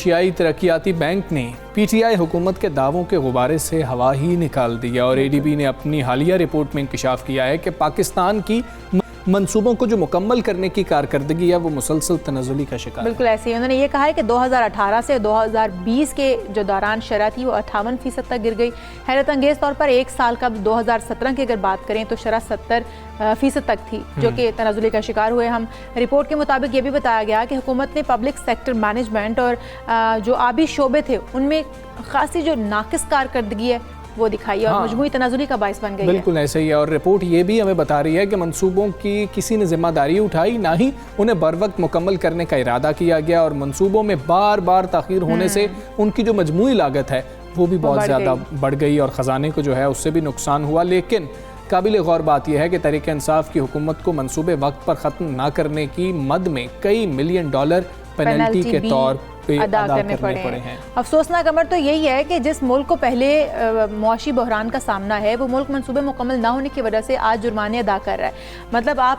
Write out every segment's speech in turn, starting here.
एशियाई तरक्याती बैंक ने पीटीआई हुकूमत के दावों के गुब्बारे से हवा ही निकाल दिया और एडीबी ने अपनी हालिया रिपोर्ट में इंकशाफ किया है कि पाकिस्तान की मंसूबों को जो मुकम्मल करने की कारकर्दगी है वो मुसलसल तनज़ुली का शिकार। बिल्कुल ऐसे ही उन्होंने ये कहा है कि 2018 से 2020 के जो दौरान शरह थी वो 58% तक गिर गई। हैरत अंगेज़ तौर पर एक साल का 2017 की अगर बात करें तो शरह 70% तक थी जो कि तनज़ुली का शिकार हुए। हम रिपोर्ट के मुताबिक ये भी बताया गया कि हुकूमत ने पब्लिक सेक्टर मैनेजमेंट और जो आबी शोबे थे उनमें खासी जो नाकिस कारकर्दगी है वो दिखाई और मजमूई तनाजुली का बाइस बन गई। बिल्कुल ऐसे ही है और रिपोर्ट ये भी हमें बता रही है कि मंसूबों की किसी ने जिम्मेदारी उठाई, ना ही उन्हें बर वक्त मुकम्मल करने का इरादा किया गया और मंसूबों में बार बार ताख़ीर होने से उनकी जो मजमूई लागत है वो भी बहुत ज़्यादा बढ़ गई और ख़जाने को जो है उससे भी नुकसान हुआ। लेकिन काबिल गौर बात यह है कि तहरीक इंसाफ की हुकूमत को मंसूबे वक्त पर ख़त्म ना करने की मद में कई मिलियन डॉलर पेनल्टी के तौर पे अदा करने पड़े हैं। अफसोसनाक अमर तो यही है कि जिस मुल्क को पहले मुआशी बहरान का सामना है वो मुल्क मंसूबे मुकम्मल ना होने की वजह से आज जुर्माने अदा कर रहा है। मतलब आप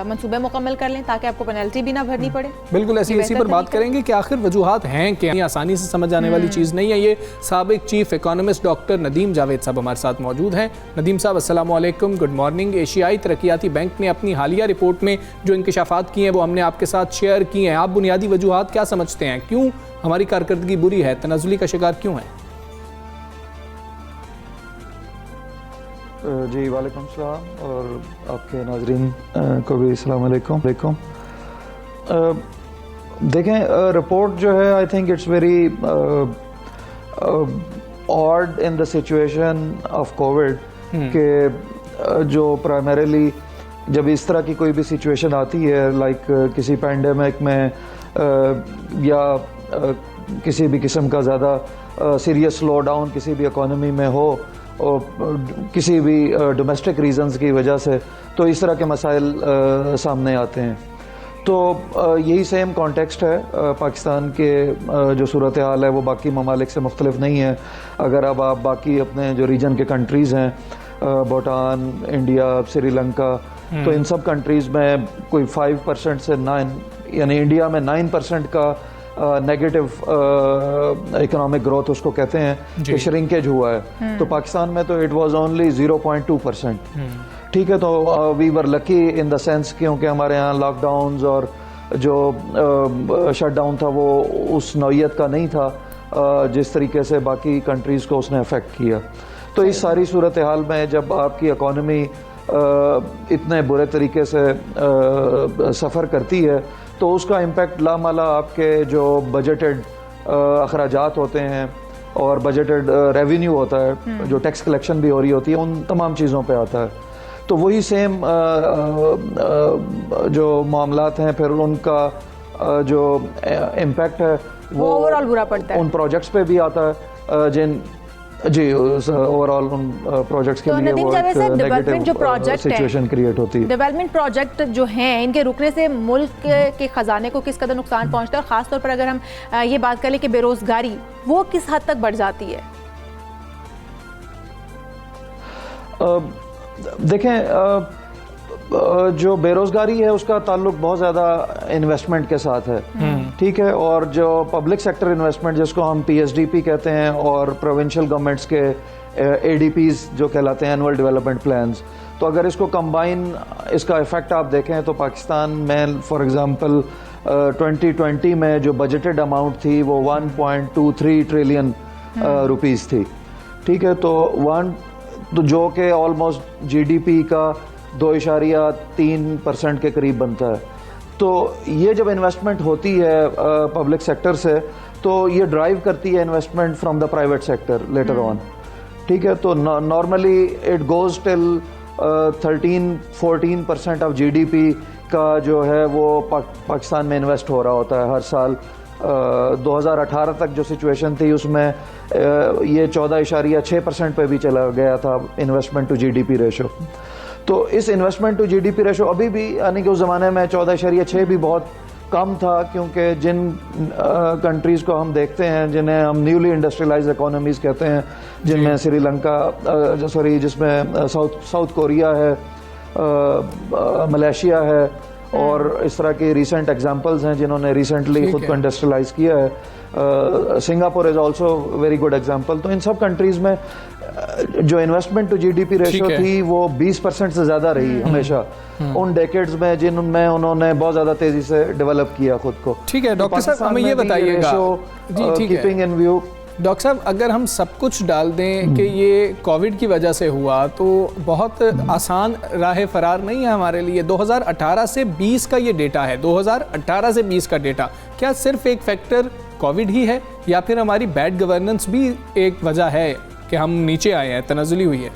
मंसूबे मुकम्मल कर लें ताकि आपको पेनल्टी भी ना भरनी पड़े। बिल्कुल इसी पर बात करेंगे कि आखिर वजूहात हैं क्या, आसानी से समझ आने वाली चीज़ नहीं है। ये साबिक chief economist doctor Nadeem Javed साहब हमारे साथ मौजूद हैं। नदीम साहब अस्सलाम वालेकुम, गुड मॉर्निंग। एशियाई तरक्याती बैंक ने अपनी हालिया रिपोर्ट में जो इंकशाफात किए हैं वो हमने आपके साथ शेयर किए हैं। आप बुनियादी वजूहात क्या समझते हैं, क्यों हमारी कारकर्दगी बुरी है, तनाजुली का शिकार क्यों है? जी वालेकुम सलाम और आपके नाजरीन को भी अस्सलाम वालेकुम। देखें रिपोर्ट जो है I think it's very odd in the situation of Covid के जो प्राइमरीली जब इस तरह की कोई भी सिचुएशन आती है लाइक किसी पैंडेमिक में या किसी भी किस्म का ज़्यादा सीरियस स्लो डाउन किसी भी इकोनॉमी में हो और किसी भी डोमेस्टिक रीजंस की वजह से, तो इस तरह के मसाइल सामने आते हैं। तो यही सेम कॉन्टेक्स्ट है पाकिस्तान के जो सूरत हाल है वो बाकी ममालिक से मुख्तलिफ नहीं है। अगर अब आप बाकी अपने जो रीजन के कंट्रीज़ हैं भूटान, इंडिया, श्रीलंका, तो इन सब कंट्रीज़ में कोई 5% से 9 यानी इंडिया में 9% का नेगेटिव इकोनॉमिक ग्रोथ उसको कहते हैं कि श्रिंकेज हुआ है। तो पाकिस्तान में तो इट वाज ओनली 0.2%। ठीक है, तो we were lucky in the sense क्योंकि हमारे यहाँ लॉकडाउन्स और जो शटडाउन था वो उस नौइयत का नहीं था जिस तरीके से बाकी कंट्रीज़ को उसने अफेक्ट किया। तो इस सारी सूरत हाल में जब आपकी इकोनॉमी इतने बुरे तरीके से सफ़र करती है तो उसका इम्पेक्ट लामाला आपके जो बजटेड अखराजात होते हैं और बजटेड रेवेन्यू होता है, जो टैक्स कलेक्शन भी हो रही होती है, उन तमाम चीज़ों पे आता है। तो वही सेम जो मामलात हैं फिर उनका जो इम्पेक्ट है वो ओवरऑल बुरा पड़ता है, उन प्रोजेक्ट्स पे भी आता है जिन जी ओवरऑल उन प्रोजेक्ट्स के लिए वो डेवलपमेंट जो प्रोजेक्ट सिचुएशन क्रिएट होती है। डेवलपमेंट प्रोजेक्ट जो हैं इनके रुकने से मुल्क के खजाने को किस कदर नुकसान पहुंचता है और ख़ास तौर पर अगर हम ये बात करें कि बेरोजगारी वो किस हद तक बढ़ जाती है? देखें जो बेरोजगारी है उसका ताल्लुक बहुत ज़्यादा इन्वेस्टमेंट के साथ है, ठीक है, और जो पब्लिक सेक्टर इन्वेस्टमेंट जिसको हम PSDP कहते हैं और प्रोविंशियल गवर्नमेंट्स के ADPs जो कहलाते हैं एनुअल डेवलपमेंट प्लान्स, तो अगर इसको कंबाइन इसका इफ़ेक्ट आप देखें तो पाकिस्तान में फॉर एग्ज़ाम्पल 2020 में जो बजटेड अमाउंट थी वो 1.23 ट्रिलियन रुपीज़ थी। ठीक है, तो जो कि ऑलमोस्ट GDP का 2.3% के करीब बनता है। तो ये जब इन्वेस्टमेंट होती है पब्लिक सेक्टर से तो ये ड्राइव करती है investment from the private sector later on. ठीक है, तो normally it goes till 13-14% of GDP का जो है वो पाकिस्तान में इन्वेस्ट हो रहा होता है हर साल। 2018 तक जो सिचुएशन थी उसमें ये 14.6% पे भी चला गया था इन्वेस्टमेंट टू GDP रेशो। तो इस इन्वेस्टमेंट टू GDP रेशो अभी भी यानी कि उस ज़माने में 14.6 भी बहुत कम था क्योंकि जिन कंट्रीज़ को हम देखते हैं जिन्हें हम न्यूली इंडस्ट्रियलाइज्ड इकोनॉमीज़ कहते हैं, जिनमें जिसमें साउथ कोरिया है, मलेशिया है और इस तरह के रिसेंट एग्जांपल्स हैं जिन्होंने रिसेंटली खुद को इंडस्ट्रियलाइज किया है। Singapore is also very good example. तो इन सब कंट्रीज में जो इन्वेस्टमेंट टू जीडीपी रेशियो थी वो 20% से ज्यादा रही हमेशा उन डेकेड्स में जिनमें उन्होंने बहुत ज्यादा तेजी से डेवलप किया खुद को। ठीक है डॉक्टर साहब, हमें ये बताइएगा, कीपिंग इन व्यू। डॉक्टर साहब, अगर हम सब कुछ डाल दें कि ये कोविड की वजह से हुआ तो बहुत आसान राह फरार नहीं है हमारे लिए। 2018 से 20 का ये डेटा है, 2018 से 20 का डेटा, क्या सिर्फ एक फैक्टर कोविड ही है या फिर हमारी बैड गवर्नेंस भी एक वजह है कि हम नीचे आए हैं, तनज़ुली हुई है?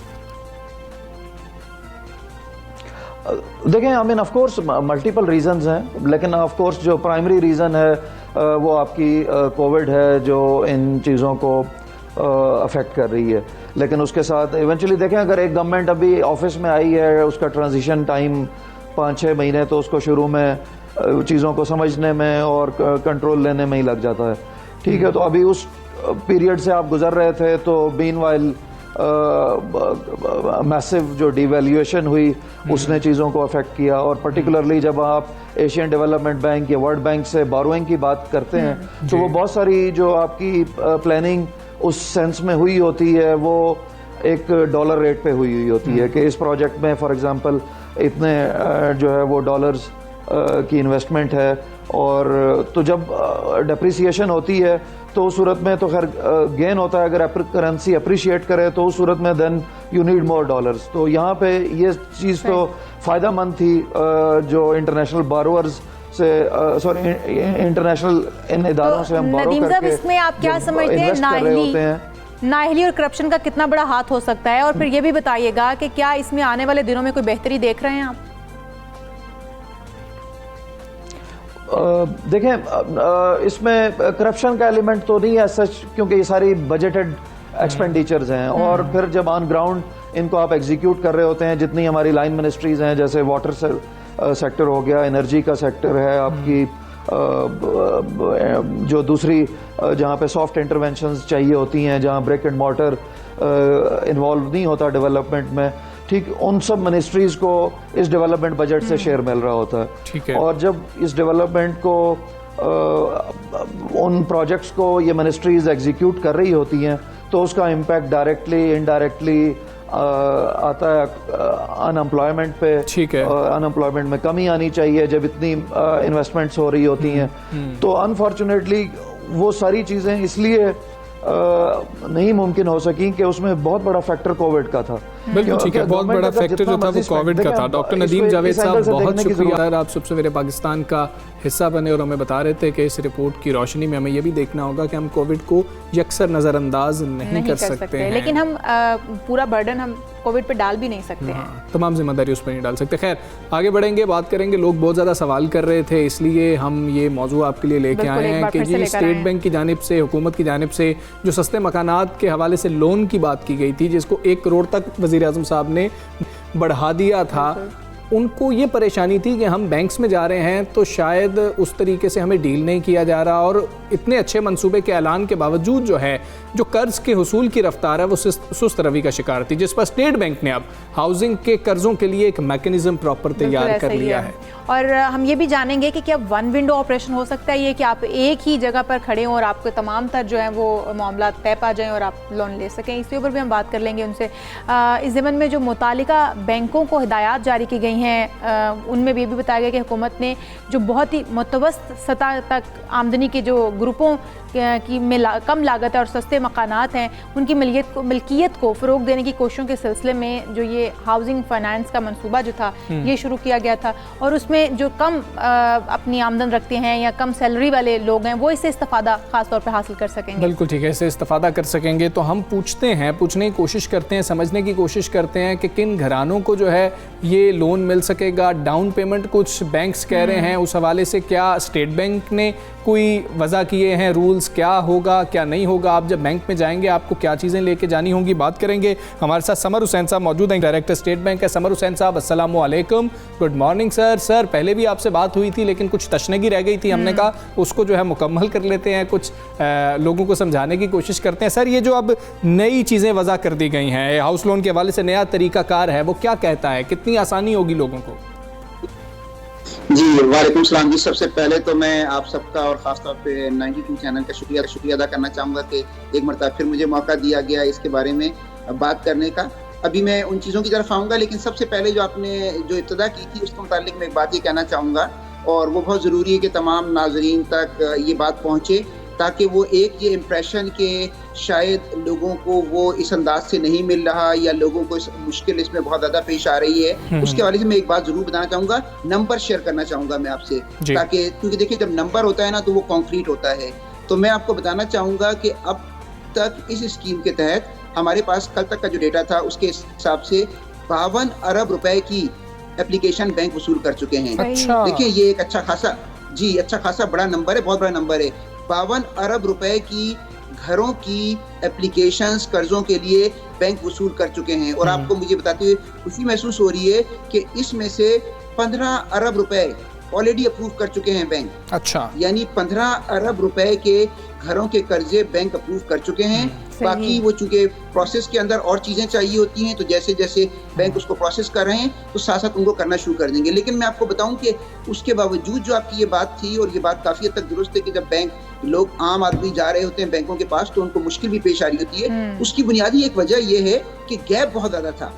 देखें, I mean of course multiple reasons हैं, लेकिन ऑफ कोर्स जो प्राइमरी रीज़न है वो आपकी कोविड है जो इन चीज़ों को अफेक्ट कर रही है। लेकिन उसके साथ इवेंचुअली देखें, अगर एक गवर्नमेंट अभी ऑफिस में आई है, उसका ट्रांजिशन टाइम 5-6 महीने तो उसको शुरू में चीज़ों को समझने में और कंट्रोल लेने में ही लग जाता है। ठीक है, तो अभी उस पीरियड से आप गुजर रहे थे तो मीनवाइल मैसिव जो डिवैल्यूएशन हुई उसने चीज़ों को अफेक्ट किया। और पर्टिकुलरली जब आप एशियन डेवलपमेंट बैंक या वर्ल्ड बैंक से बोरोइंग की बात करते हैं तो वो बहुत सारी जो आपकी प्लानिंग उस सेंस में हुई होती है वो एक डॉलर रेट पे हुई होती है कि इस प्रोजेक्ट में फॉर एग्जांपल इतने जो है वो डॉलर्स की इन्वेस्टमेंट है। और तो जब डेप्रिसिएशन होती है तो उस सूरत में तो खैर गेन होता है, अगर करेंसी अप्रिशिएट करे तो उस सूरत में then you need more dollars. तो यहाँ पे ये चीज़ तो फ़ायदेमंद थी जो इंटरनेशनल बोरोअर्स से सॉरी इंटरनेशनल इन इदारों से हम बोरो करके इसमें आप क्या समझते हैं नाअहली और करप्शन का कितना बड़ा हाथ हो सकता है? और फिर ये भी बताइएगा कि क्या इसमें आने वाले दिनों में कोई बेहतरी देख रहे हैं आप? देखें, इसमें करप्शन का एलिमेंट तो नहीं है सच, क्योंकि ये सारी बजटेड एक्सपेंडिचर्स हैं और फिर जब ऑन ग्राउंड इनको आप एग्जीक्यूट कर रहे होते हैं, जितनी हमारी लाइन मिनिस्ट्रीज हैं, जैसे वाटर सेक्टर हो गया, एनर्जी का सेक्टर है, आपकी जो दूसरी जहाँ पे सॉफ्ट इंटरवेंशंस चाहिए होती हैं, जहाँ ब्रिक एंड मॉर्टर इन्वॉल्व नहीं होता डेवलपमेंट में, ठीक, उन सब मिनिस्ट्रीज को इस डेवलपमेंट बजट से शेयर मिल रहा होता है। ठीक है। और जब इस डेवलपमेंट को उन प्रोजेक्ट्स को ये मिनिस्ट्रीज एग्जीक्यूट कर रही होती हैं तो उसका इम्पैक्ट डायरेक्टली इनडायरेक्टली आता है अनएम्प्लॉयमेंट पे। ठीक है। अनएम्प्लॉयमेंट में कमी आनी चाहिए जब इतनी इन्वेस्टमेंट्स हो रही होती हैं। तो अनफॉर्चुनेटली वो सारी चीज़ें इसलिए नहीं मुमकिन हो सकी कि उसमें बहुत बड़ा फैक्टर कोविड का था। बिल्कुल ठीक है, बहुत बड़ा फैक्टर जो था वो कोविड का था। डॉक्टर नदीम जावेद साहब, बहुत शुक्रिया, आप सबसे मेरे पाकिस्तान का हिस्सा बने और हमें बता रहे थे कि इस रिपोर्ट की रोशनी में हमें यह भी देखना होगा कि हम कोविड को यकसर नज़रअंदाज नहीं कर सकते हैं, लेकिन हम पूरा बर्डन हम कोविड पे डाल भी नहीं सकते हैं, तमाम जिम्मेदारी उस पर नहीं डाल सकते। खैर, आगे बढ़ेंगे, बात करेंगे। लोग बहुत ज़्यादा सवाल कर रहे थे, इसलिए हम ये मौजूद आपके लिए लेके आए हैं कि जी स्टेट बैंक की जानिब से, हुकूमत की जानिब से जो सस्ते मकानात के हवाले से लोन की बात की गई थी, जिसको 1 करोड़ तक वज़ीर आज़म साहब ने बढ़ा दिया था, उनको ये परेशानी थी कि हम बैंक्स में जा रहे हैं तो शायद उस तरीके से हमें डील नहीं किया जा रहा और इतने अच्छे मंसूबे के ऐलान के बावजूद जो है जो कर्ज के हुसूल की रफ्तार है वो सुस्त रवि का शिकार थी, जिस पर स्टेट बैंक ने अब हाउसिंग के कर्जों के लिए एक मैकेनिज्म प्रॉपर तैयार कर लिया है। और हम ये भी जानेंगे कि क्या वन विंडो ऑपरेशन हो सकता है ये कि आप एक ही जगह पर खड़े हों और आपको तमाम तर जो है वो मामला तय पा जाएं और आप लोन ले सकें। इसके ऊपर भी हम बात कर लेंगे उनसे। इस ज़मन में जो मुतालिका बैंकों को हिदायत जारी की गई हैं उनमें भी बताया गया कि हुकूमत ने जो बहुत ही मुतवस्त सतह तक आमदनी के जो ग्रुपों की कम लागत है और सस्ते मकानात हैं उनकी मिल्कियत को फ़रोग देने की कोशिशों के सिलसिले में जो ये हाउसिंग फाइनेंस का मंसूबा जो था ये शुरू किया गया था और उसमें जो कम अपनी आमदन रखते हैं या कम सैलरी वाले लोग हैं वो इससे इस्तेफादा ख़ास तौर पर हासिल कर सकेंगे। बिल्कुल ठीक है, इससे इस्तेफादा कर सकेंगे। तो हम पूछने की कोशिश करते हैं, समझने की कोशिश करते हैं कि किन घरानों को जो है ये लोन मिल सकेगा। डाउन पेमेंट कुछ बैंक्स कह रहे हैं, उस हवाले से क्या स्टेट बैंक ने कोई वजह किए हैं, रूल्स क्या होगा क्या नहीं होगा, आप जब बैंक में जाएंगे आपको क्या चीज़ें लेके जानी होंगी, बात करेंगे। हमारे साथ समर हुसैन साहब मौजूद हैं, डायरेक्टर स्टेट बैंक है। समर हुसैन साहब, अस्सलाम वालेकुम, गुड मॉर्निंग सर। सर, पहले भी आपसे बात हुई थी लेकिन कुछ तशनगी रह गई थी, हमने कहा उसको जो है मुकम्मल कर लेते हैं, कुछ लोगों को समझाने की कोशिश करते हैं। सर, ये जो अब नई चीज़ें वजह कर दी गई हैं, हाउस लोन के हवाले से नया तरीकाकार है, वो क्या कहता है, कितनी आसानी होगी लोगों को? जी वालेकुम सलाम जी। सबसे पहले तो मैं आप सबका और ख़ासतौर पे 92 चैनल का शुक्रिया अदा करना चाहूँगा कि एक मरतबा फिर मुझे मौका दिया गया इसके बारे में बात करने का। अभी मैं उन चीज़ों की तरफ आऊँगा, लेकिन सबसे पहले जो आपने जो इब्तिदा की थी उसके मुतालिक मैं एक बात ये कहना चाहूँगा, और वो बहुत ज़रूरी है कि तमाम नाज़रीन तक ये बात पहुँचे, ताकि वो एक ये इम्प्रेशन के शायद लोगों को वो इस अंदाज से नहीं मिल रहा या लोगों को इस मुश्किल इसमें बहुत ज़्यादा पेश आ रही है, उसके हवाले से मैं एक बात ज़रूर बताना चाहूँगा, नंबर शेयर करना चाहूँगा मैं आपसे, ताकि क्योंकि देखिए जब नंबर होता है ना तो वो कॉन्क्रीट होता है। तो मैं आपको बताना चाहूँगा कि अब तक इस स्कीम के तहत हमारे पास कल तक का जो डेटा था उसके हिसाब से 52 अरब रुपए की एप्लीकेशन बैंक वसूल कर चुके हैं। अच्छा। देखिए ये एक अच्छा खासा बड़ा नंबर है, बहुत बड़ा नंबर है। 52 अरब रुपए की घरों की एप्लीकेशंस कर्जों के लिए बैंक वसूल कर चुके हैं, और आपको मुझे बताते हुए खुशी महसूस हो रही है कि इसमें से 15 अरब रुपए ऑलरेडी अप्रूव कर चुके हैं बैंक। अच्छा, यानी 15 अरब रुपए के घरों के कर्जे बैंक अप्रूव कर चुके हैं। बाकी वो चूंकि प्रोसेस के अंदर और चीजें चाहिए होती हैं, तो जैसे जैसे बैंक उसको प्रोसेस कर रहे हैं तो साथ साथ उनको करना शुरू कर देंगे। लेकिन मैं आपको बताऊं कि उसके बावजूद जो आपकी ये बात थी, और ये बात काफी हद तक दुरुस्त है कि जब बैंक लोग आम आदमी जा रहे होते हैं बैंकों के पास तो उनको मुश्किल भी पेश आ रही होती है। उसकी बुनियादी एक वजह यह है कि गैप बहुत ज्यादा था।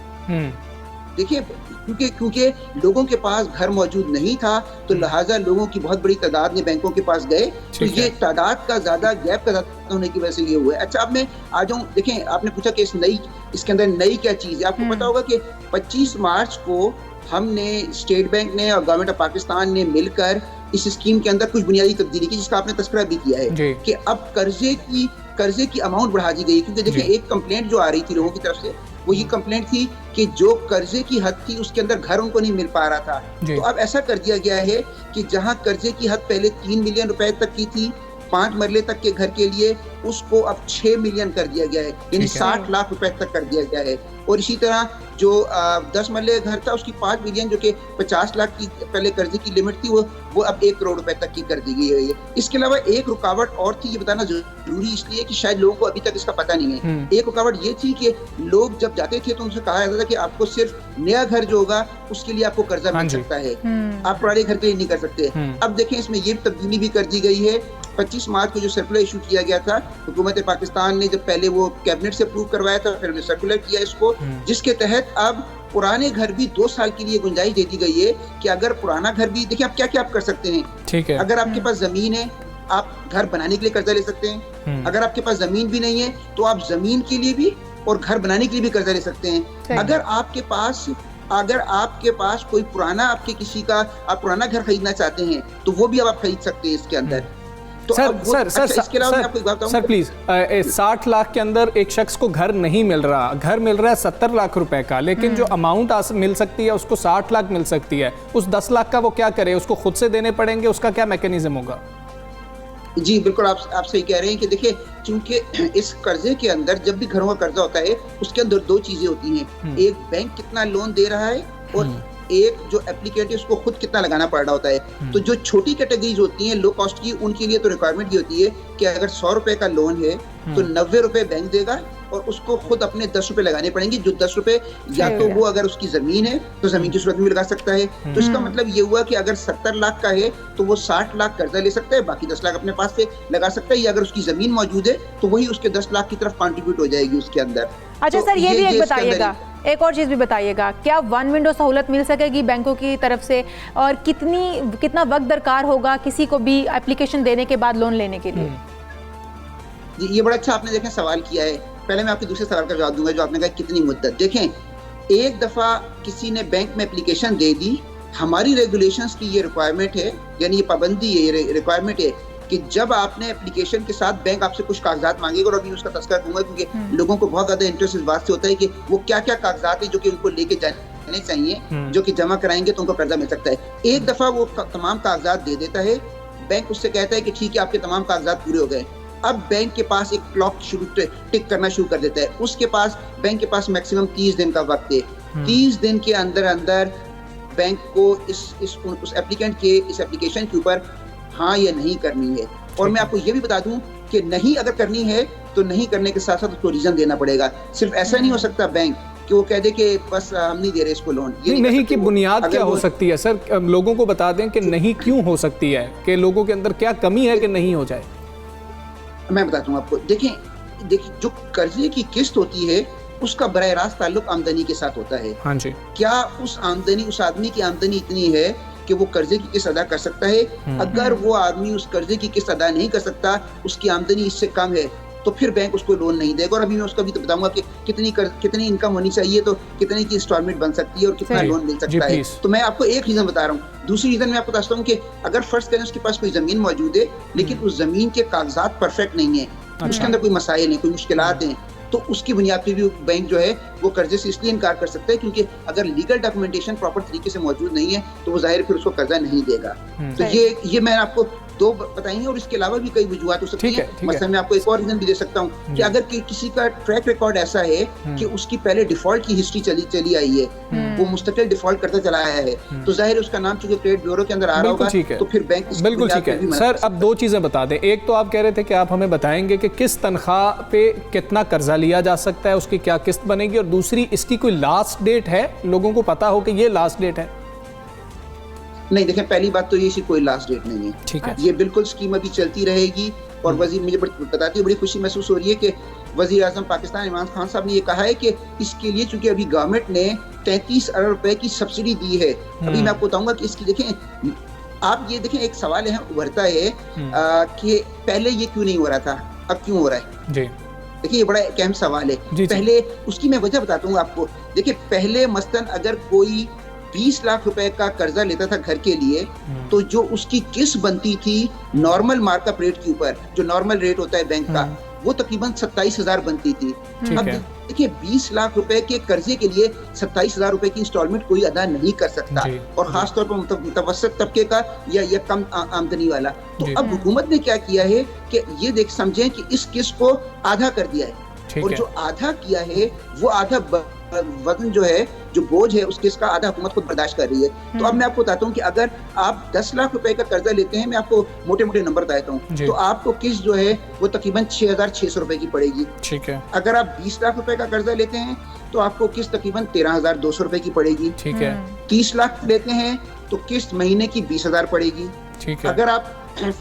देखिए क्योंकि लोगों के पास घर मौजूद नहीं था, तो लिहाजा लोगों की बहुत बड़ी तादाद ने बैंकों के पास गए, तो ये तादाद का ज्यादा गैप का ज्यादा होने की वजह से ये हुआ है। अच्छा, अब मैं आ जाऊं, देखें आपने पूछा कि इसके अंदर नई क्या चीज है। आपको पता होगा कि 25 मार्च को हमने स्टेट बैंक ने और गवर्नमेंट ऑफ पाकिस्तान ने मिलकर इस स्कीम के अंदर कुछ बुनियादी तब्दीली की, जिसका आपने तस्करा भी किया है कि अब कर्जे की अमाउंट बढ़ा दी गई। क्योंकि देखिए एक कंप्लेंट जो आ रही थी लोगों की तरफ से, वो ये कंप्लेंट थी कि जो कर्जे की हद थी उसके अंदर घर उनको नहीं मिल पा रहा था। तो अब ऐसा कर दिया गया है कि जहां कर्जे की हद पहले 3 मिलियन रुपए तक की थी 5 मरले तक के घर के लिए, उसको अब 6 मिलियन कर दिया गया है, यानी 60 लाख रुपए तक कर दिया गया है। और इसी तरह जो 10 मरले घर था उसकी 5 मिलियन जो कि 50 लाख की पहले कर्जे की लिमिट थी वो अब 1 करोड़ रुपए तक की कर दी गई है। इसके अलावा एक रुकावट और थी, ये बताना जरूरी इसलिए कि शायद लोगों को अभी तक इसका पता नहीं है। एक रुकावट ये थी कि लोग जब जाते थे तो उनसे कहा जाता था कि आपको सिर्फ नया घर जो होगा उसके लिए आपको कर्जा मिल सकता है, आप पुराने घर के लिए नहीं कर सकते। अब देखें इसमें ये तब्दीली भी कर दी गई है। 25 मार्च को जो सर्कुलर इशू किया गया था, हुकूमत पाकिस्तान ने जब पहले वो कैबिनेट से अप्रूव करवाया था, फिर उन्होंने सर्कुलर किया इसको, जिसके तहत अब पुराने घर भी 2 साल के लिए गुंजाइश दे दी गई है कि अगर पुराना घर भी, देखिए आप क्या आप कर सकते हैं। ठीक है, अगर आपके पास जमीन है आप घर बनाने के लिए कर्जा ले सकते हैं। अगर आपके पास जमीन भी नहीं है तो आप जमीन के लिए भी और घर बनाने के लिए भी कर्जा ले सकते हैं। अगर आपके पास कोई पुराना आप पुराना घर खरीदना चाहते हैं तो वो भी अब आप खरीद सकते हैं इसके अंदर। तो सर प्लीज 60 लाख के अंदर एक शख्स को घर नहीं मिल रहा, घर मिल रहा है 70 लाख रुपए का, लेकिन जो अमाउंट मिल सकती है उसको 60 लाख मिल सकती है। उस 10 लाख का वो क्या करे, उसको खुद से देने पड़ेंगे, उसका क्या मैकेनिज्म होगा? जी बिल्कुल, आप सही कह रहे हैं कि देखिए चूंकि इस कर्जे के अंदर जब भी घरों का कर्जा होता है उसके अंदर 2 चीजें होती हैं, एक बैंक कितना लोन दे रहा है और एक जो एप्लीकेंट है उसको खुद कितना लगाना पड़ रहा होता है। तो जो छोटी कैटेगरीज होती हैं लो कॉस्ट की, उनके लिए तो रिक्वायरमेंट ये होती है कि अगर 100 रुपए का लोन है तो 90 रुपए बैंक देगा और उसको खुद अपने 10 रुपए लगाने पड़ेंगे। जो 10 रुपए या तो वो अगर उसकी जमीन है तो जमीन की सूरत में लगा सकता है। तो इसका मतलब ये हुआ कि अगर 70 लाख का है तो वो 60 लाख कर्जा ले सकता है, बाकी 10 लाख अपने पास से लगा सकता है, या अगर उसकी जमीन मौजूद है तो वही उसके 10 लाख की तरफ कंट्रीब्यूट हो जाएगी उसके अंदर। अच्छा सर, ये भी एक बताइएगा, एक और चीज़ भी बताइएगा, क्या 1 विंडो सहूलत मिल सकेगी बैंकों की तरफ से, और कितना वक्त दरकार होगा किसी को भी एप्लीकेशन देने के बाद लोन लेने के लिए? जी ये बड़ा अच्छा आपने देखें सवाल किया है। पहले मैं आपके दूसरे सवाल का जवाब दूंगा जो आपने कहा कितनी मुद्दत। देखें, एक दफा किसी ने बैंक में एप्लीकेशन दे दी, हमारी रेगुलेशंस की ये रिक्वायरमेंट है, यानी ये पाबंदी है, ये रिक्वायरमेंट है कि जब आपने एप्लीकेशन के साथ बैंक आपसे कुछ कागजात मांगेगा, और अभी उसका तस्करा दूंगा क्योंकि लोगों को बहुत ज्यादा इंटरेस्ट इस बात से होता है कि वो क्या क्या कागजात है जो कि उनको लेके जाने चाहिए, जो कि जमा कराएंगे तो उनको कर्जा मिल सकता है। एक दफा वो तमाम कागजात दे देता है, बैंक उससे कहता है कि ठीक है आपके तमाम कागजात पूरे हो गए। अब बैंक के पास एक क्लॉक टिक करना शुरू कर देता है। बैंक के पास मैक्सिमम 30 दिन का वक्त है। 30 दिन के अंदर बैंक को उस एप्लीकेंट के इस एप्लीकेशन के ऊपर हाँ या नहीं करनी है। और मैं आपको ये भी बता दूं कि नहीं अगर करनी है तो नहीं करने के साथ साथ उसको रीजन देना पड़ेगा। सिर्फ ऐसा नहीं हो सकता बैंक कि वो कह दे कि बस हम नहीं दे रहे इसको लोन। ये नहीं कि बुनियाद अगर क्या हो सकती है सर, लोगों को बता दें कि नहीं क्यों हो सकती है, कि लोगों के अंदर क्या कमी है कि नहीं हो जाए। मैं बताता हूँ आपको। देखिए जो कर्जे की किस्त होती है उसका बराह रास्त ताल्लुक आमदनी के साथ होता है। हाँ जी। क्या उस आदमी की आमदनी इतनी है कि वो कर्जे की किस्त अदा कर सकता है? अगर वो आदमी उस कर्जे की किस्त अदा नहीं कर सकता, उसकी आमदनी इससे कम है, तो फिर बैंक उसको लोन नहीं देगा। और अभी मैं उसका भी तो बताऊंगा कि कितनी इनकम होनी चाहिए तो कितने की इंस्टॉलमेंट बन सकती है और कितना लोन मिल सकता है। तो मैं आपको एक रीजन बता रहा हूँ। दूसरी रीजन मैं आपको बताता हूँ कि अगर फर्स्ट करें उसके पास कोई जमीन मौजूद है लेकिन उस जमीन के कागजात परफेक्ट नहीं है, उसके अंदर कोई मसाइल नहीं, कोई मुश्किलात हैं, तो उसकी बुनियाद पे भी बैंक जो है वो कर्जे से इसलिए इनकार कर सकता है क्योंकि अगर लीगल डॉक्यूमेंटेशन प्रॉपर तरीके से मौजूद नहीं है तो वो जाहिर फिर उसको कर्जा नहीं देगा। तो ये मैं आपको दो बताई हैं और इसके अलावा भी कई वजूहत हो सकती हैं। मसलन मैं आपको एक और रीजन भी दे सकता हूँ कि अगर किसी का ट्रैक रिकॉर्ड ऐसा है कि उसकी पहले डिफॉल्ट की हिस्ट्री चली आई है, वो मुस्तकिल डिफॉल्ट करता चला आया है, तो जाहिर उसका नाम चूंकि क्रेडिट ब्यूरो के अंदर आ रहा होगा, तो फिर बैंक बिल्कुल ठीक है। सर अब दो चीजें बता दें। एक तो आप कह रहे थे कि आप हमें बताएंगे कि किस तनख्वाह पे कितना कर्जा लिया जा सकता है, उसकी क्या किस्त बनेगी, और दूसरी इसकी कोई लास्ट डेट है, लोगों को पता हो कि ये लास्ट डेट है? नहीं, देखें पहली बात तो ये इसकी कोई लास्ट डेट नहीं है। ठीक है। ये बिल्कुल स्कीम अभी चलती रहेगी और वजीर मुझे बताती है बड़ी खुशी महसूस हो रही है कि वजीर आजम पाकिस्तान इमरान खान साहब ने ये कहा है कि इसके लिए चूंकि अभी गवर्नमेंट ने 33 अरब रुपए की सब्सिडी दी है। अभी मैं आपको बताऊंगा कि इसकी देखें, आप ये देखें एक सवाल है उभरता है कि पहले ये क्यों नहीं हो रहा था, अब क्यों हो रहा है। जी देखिए ये बड़ा एक अहम सवाल है। पहले उसकी मैं वजह बताता हूँ आपको। देखिए पहले मसलन अगर कोई 20 लाख रुपए का कर्जा लेता था घर के लिए, तो जो उसकी किस्त बनती थी नॉर्मल मार्कअप रेट के ऊपर, जो नॉर्मल रेट होता है बैंक का, वो तकरीबन 27,000 बनती थी। अब देखिए 20 लाख रुपए के कर्जे के लिए 27,000 रुपए की इंस्टॉलमेंट कोई अदा नहीं कर सकता, और खासतौर पर मुतवस्सित तबके का या कम आमदनी वाला। तो अब हुकूमत ने क्या किया है कि ये देख समझें कि इस किस्त को आधा कर दिया है, और जो आधा किया है वो आधा वजन जो है, जो बोझ है, उस किस्त का आधा हुकूमत खुद बर्दाश्त कर रही है। तो अब मैं आपको बताता हूँ कि अगर आप 10 लाख रुपए का कर्जा लेते हैं, मैं आपको मोटे मोटे नंबर बताता हूँ, तो आपको किस्त जो है वो तकरीबन 6,600 रुपए की पड़ेगी। ठीक है। अगर आप 20 लाख रुपए का कर्जा लेते हैं तो आपको किस्त तकरीबन 13,200 रुपए की पड़ेगी। ठीक है। 30 लाख लेते हैं तो किस्त महीने की 20,000 पड़ेगी। ठीक है। अगर आप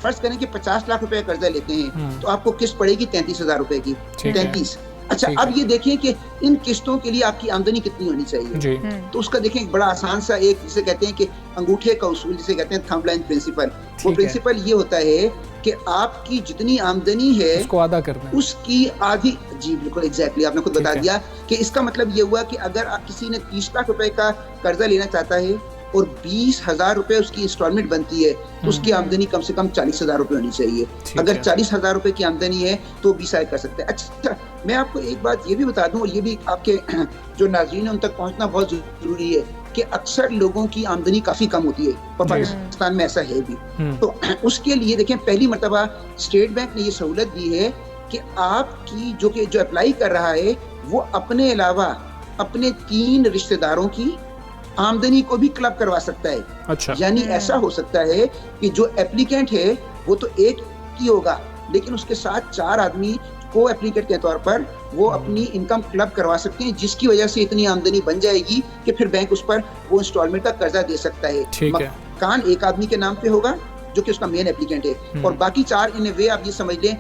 फर्ज करें कि 50 लाख रुपए का कर्जा लेते हैं तो आपको किस्त पड़ेगी 33,000 रुपए की। 33। अच्छा, अब ये देखें कि इन किस्तों के लिए आपकी आमदनी कितनी होनी चाहिए। तो उसका देखें एक बड़ा आसान सा, एक जिसे कहते हैं कि अंगूठे का उसूल, जिसे कहते हैं थंब लाइन प्रिंसिपल। वो प्रिंसिपल ये होता है कि आपकी जितनी आमदनी है उसको अदा करना है, उसकी आधी। जी बिल्कुल एग्जैक्टली, आपने खुद बता दिया कि इसका मतलब ये हुआ कि अगर किसी ने 30 लाख रुपए का कर्जा लेना चाहता है और 20,000 रुपए उसकी इंस्टॉलमेंट बनती है, तो उसकी आमदनी कम से कम 40,000 रुपए होनी चाहिए। अगर 40,000 रुपए की आमदनी है तो 20 आय कर सकते हैं। अच्छा, मैं आपको एक बात ये भी बता दूं, और ये भी आपके जो नाज़रीन है उन तक पहुंचना बहुत जरूरी है, कि अक्सर लोगों की आमदनी काफी कम होती है और पाकिस्तान में ऐसा है भी। तो उसके लिए देखें, पहली मर्तबा स्टेट बैंक ने ये सहूलत दी है कि आपकी जो अप्लाई कर रहा है वो अपने अलावा अपने 3 रिश्तेदारों की आमदनी को भी क्लब करवा सकता है। अच्छा। यानी ऐसा हो सकता है कि जो एप्लीकेंट है वो तो एक ही होगा, लेकिन उसके साथ 4 आदमी को एप्लीकेंट के तौर पर वो अपनी इनकम क्लब करवा सकते हैं, जिसकी वजह से इतनी आमदनी बन जाएगी कि फिर बैंक उस पर वो इंस्टॉलमेंट का कर्जा दे सकता है। मकान एक आदमी के नाम पे होगा जो कि उसका मेन एप्लीकेंट है, और बाकी 4 इन वे आप ये समझ लें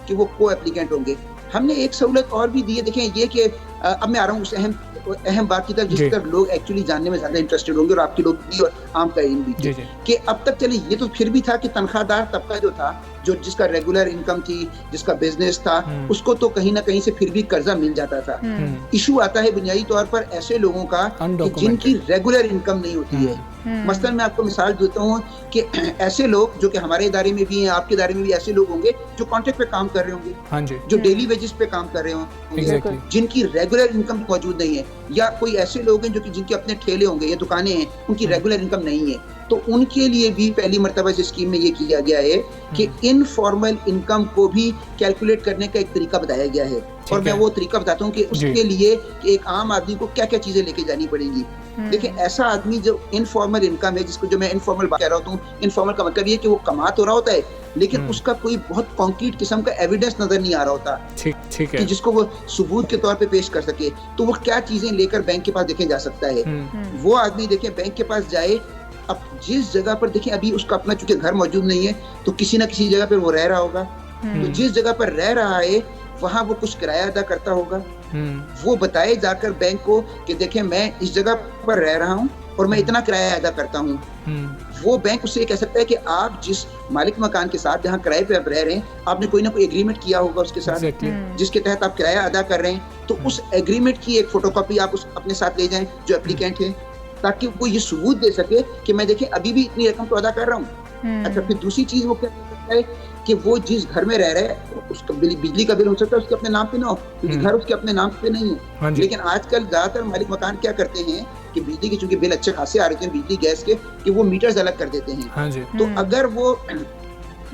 कि वो को एप्लीकेंट होंगे। हमने एक सहूलत और भी दी है। देखें ये कि अब मैं आ रहा हूँ उस अहम बात की तरफ जिस तरफ लोग एक्चुअली जानने में ज्यादा इंटरेस्टेड होंगे, और आपके लोग भी और आम कायरीन भी, कि अब तक चले ये तो फिर भी था कि तनख्वाहदार तबका जो था, जो जिसका रेगुलर इनकम थी, जिसका बिजनेस था, उसको तो कहीं ना कहीं से फिर भी कर्जा मिल जाता था। इशू आता है बुनियादी तौर पर ऐसे लोगों का जिनकी रेगुलर इनकम नहीं होती है। मसलन मैं आपको मिसाल देता हूँ कि ऐसे लोग जो कि हमारे इदारे में भी हैं, आपके इदारे में भी ऐसे लोग होंगे जो कॉन्ट्रैक्ट पे काम कर रहे होंगे, जो डेली वेजेस पे काम कर रहे होंगे, जिनकी रेगुलर इनकम मौजूद नहीं है, या कोई ऐसे लोग हैं जो कि जिनके अपने ठेले होंगे या दुकानें हैं, उनकी रेगुलर इनकम नहीं है। तो उनके लिए भी पहली मर्तबा इस स्कीम में ये किया गया है कि इनफॉर्मल इनकम को भी कैलकुलेट करने का एक तरीका बताया गया है, और मैं वो तरीका बताता हूँ कि उसके लिए कि एक आम आदमी को क्या क्या चीजें लेके जानी पड़ेंगी। देखिए ऐसा आदमी जो इनफॉर्मल इनकम है, जिसको जो मैं इनफॉर्मल कह रहा हूँ, इनफॉर्मल का मतलब ये कि वो कमा तो रहा होता है लेकिन उसका कोई बहुत कॉन्क्रीट किस्म का एविडेंस नजर नहीं आ रहा होता ठीक कि है। जिसको वो सबूत के तौर पे पेश कर सके, तो वो क्या चीजें लेकर बैंक के पास देखे जा सकता है। वो आदमी देखे बैंक के पास जाए, अब जिस जगह पर देखें अभी उसका अपना चूंकि घर मौजूद नहीं है तो किसी ना किसी जगह पर वो रह रहा होगा, तो जिस जगह पर रह रहा है वहां वो कुछ किराया अदा करता होगा, वो बताए जाकर बैंक को कि देखें मैं इस जगह पर रह रहा हूँ और मैं इतना किराया अदा करता हूँ। वो बैंक उससे ये कह सकता है कि आप जिस मालिक मकान के साथ जहाँ किराए पे आप रह रहे हैं, आपने कोई ना कोई एग्रीमेंट किया होगा उसके साथ, जिसके तहत आप किराया अदा कर रहे हैं, तो उस एग्रीमेंट की एक फोटोकॉपी आप अपने साथ ले जाएं जो एप्लीकेंट है, ताकि वो ये सबूत दे सके कि मैं देखें अभी भी इतनी रकम तो अदा कर रहा हूँ। अच्छा, फिर दूसरी चीज वो क्या कर सकता है कि वो जिस घर में रह रहे हैं उसका बिजली का बिल हो सकता है उसके अपने नाम पे ना हो, क्योंकि घर उसके अपने नाम पे नहीं है। लेकिन आजकल ज्यादातर मालिक मकान क्या करते हैं कि बिजली के चूंकि बिल अच्छे खासे आ रहे हैं बिजली गैस के, कि वो मीटर्स अलग कर देते हैं। तो अगर वो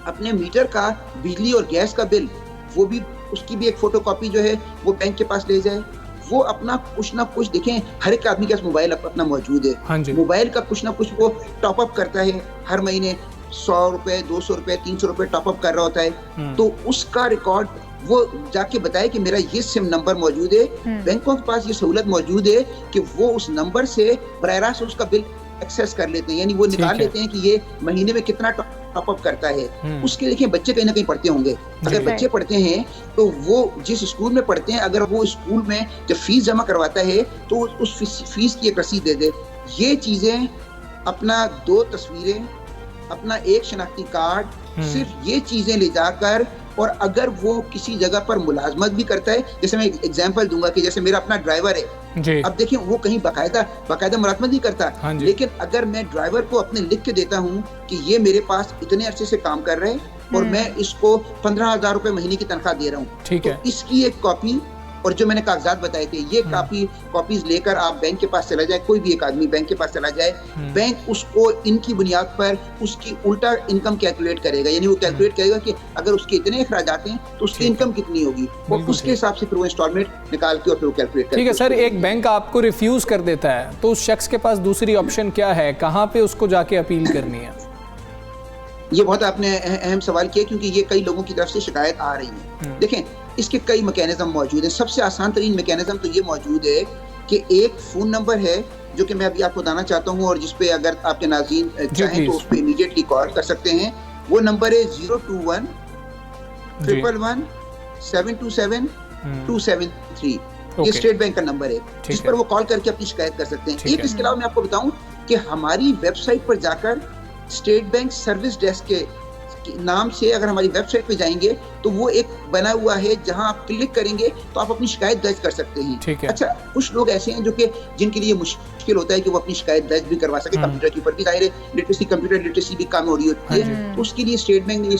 अपने मीटर का बिजली और गैस का बिल, वो भी उसकी भी एक फोटोकॉपी जो है वो बैंक के पास ले जाए, वो अपना कुछ ना कुछ देखें, हर एक आदमी के पास मोबाइल अपना मौजूद है, मोबाइल का कुछ ना कुछ वो टॉप अप करता है, हर महीने 100 रुपए 200 रुपए 300 रुपए टॉप अप कर रहा होता है, तो उसका रिकॉर्ड वो जाके बताए कि मेरा ये सिम नंबर मौजूद है। बैंकों के पास ये सहूलत मौजूद है कि वो उस नंबर से बराह रास्त उसका बिल एक्सेस कर लेते हैं, यानी वो निकाल लेते हैं कि ये महीने में कितना टॉप अप करता है। उसके देखिए बच्चे कहीं ना कहीं पढ़ते होंगे, अगर बच्चे पढ़ते हैं तो वो जिस स्कूल में पढ़ते हैं, अगर वो स्कूल में जब फीस जमा करवाता है तो उस फीस की एक रसीद दे दे। ये चीजें, अपना 2 तस्वीरें, अपना एक शनाख्ती कार्ड, सिर्फ ये चीजें ले जाकर, और अगर वो किसी जगह पर मुलाजमत भी करता है, जैसे मैं एग्जांपल दूंगा कि जैसे मेरा अपना ड्राइवर है, अब देखिए वो कहीं बाकायदा मुलाजमत नहीं करता, लेकिन अगर मैं ड्राइवर को अपने लिख के देता हूँ कि ये मेरे पास इतने अरसे से काम कर रहे हैं और मैं इसको 15,000 रुपए महीने की तनख्वाह दे रहा हूँ, तो इसकी एक कॉपी और जो मैंने कागजात बताए थे, ये कॉपीज लेकर आप बैंक के पास चला जाए, कोई भी एक आदमी बैंक के पास चला जाए, बैंक उसको इनकी बुनियाद पर उसकी उल्टा इनकम कैलकुलेट करेगा, यानी वो कैलकुलेट करेगा कि अगर उसके इतने अखराजात हैं तो उसकी इनकम कितनी होगी, और उसके हिसाब से फिर वो इंस्टॉलमेंट निकाल के और फिर वो कैलकुलेट करेगा। ठीक है सर, एक बैंक आपको रिफ्यूज कर देता है तो उस शख्स के पास दूसरी ऑप्शन क्या है, कहाँ पे उसको जाके अपील करनी है? ये बहुत आपने अहम सवाल किया, क्योंकि ये कई लोगों की तरफ से शिकायत आ रही है। देखें, इसके कई मैकेनिज्म मौजूद हैं। सबसे आसान तरीन मैकेनिज्म तो ये मौजूद है कि एक फोन नंबर है जो कि मैं अभी आपको बताना चाहता हूँ, और जिसपे अगर आपके नाज़रीन चाहें तो उस पर इमीडिएटली कॉल कर सकते हैं। वो नंबर है 021 111 727 273। ये स्टेट बैंक का नंबर है, जिस पर वो कॉल करके अपनी शिकायत कर सकते हैं। एक इसके अलावा मैं आपको बताऊं कि हमारी वेबसाइट पर जाकर स्टेट बैंक सर्विस डेस्क के नाम से अगर हमारी वेबसाइट पे जाएंगे तो वो एक बना हुआ है, जहां आप क्लिक करेंगे तो आप अपनी शिकायत दर्ज कर सकते हैं। अच्छा, कुछ लोग ऐसे हैं जो कि जिनके लिए मुश्किल होता है कि वो अपनी शिकायत दर्ज भी करवा सके कंप्यूटर के ऊपर भी, जाहिर है कंप्यूटर लिटरेसी भी कम हो रही होती है, तो उसके लिए स्टेट बैंक ने ये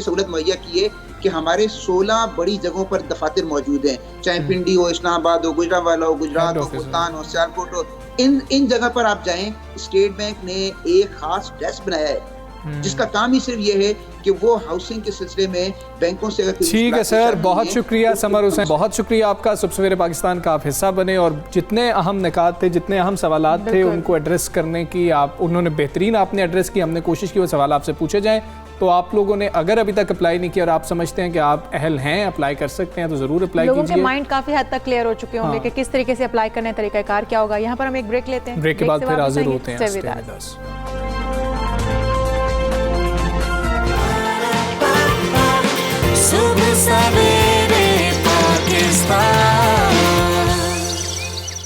सहूलत मुहैया की है कि हमारे 16 बड़ी जगहों पर दफातर मौजूद हैं, चाहे पिंडी हो, इस्लामाबाद हो, गुजरावाला हो, गुजरात हो, मुल्तान हो, सियालकोट हो, इन जगह पर आप जाएं। स्टेट बैंक ने एक खास डेस्क बनाया है जिसका काम ही सिर्फ ये है कि वो हाउसिंग के सिलसिले में बैंकों से। ठीक है सर, बहुत शुक्रिया समर हुसैन, बहुत शुक्रिया आपका। सुबह सवेरे पाकिस्तान का आप हिस्सा बने और जितने अहम निकात थे, जितने अहम सवालात थे, उनको एड्रेस करने की उन्होंने बेहतरीन आपने एड्रेस की। हमने कोशिश की वो सवाल आपसे पूछे जाएं। तो आप लोगों ने अगर अभी तक अप्लाई नहीं किया और आप समझते हैं कि आप अहल हैं, अप्लाई कर सकते हैं, तो जरूर अप्लाई कीजिए। लोगों के माइंड काफी हद तक क्लियर हो चुके होंगे कि किस तरीके से अप्लाई करने, तरीकाकार क्या होगा। यहाँ पर हम एक ब्रेक लेते हैं, ब्रेक के बाद फिर हाजिर होते हैं। सुबह सवेरे पाकिस्तान।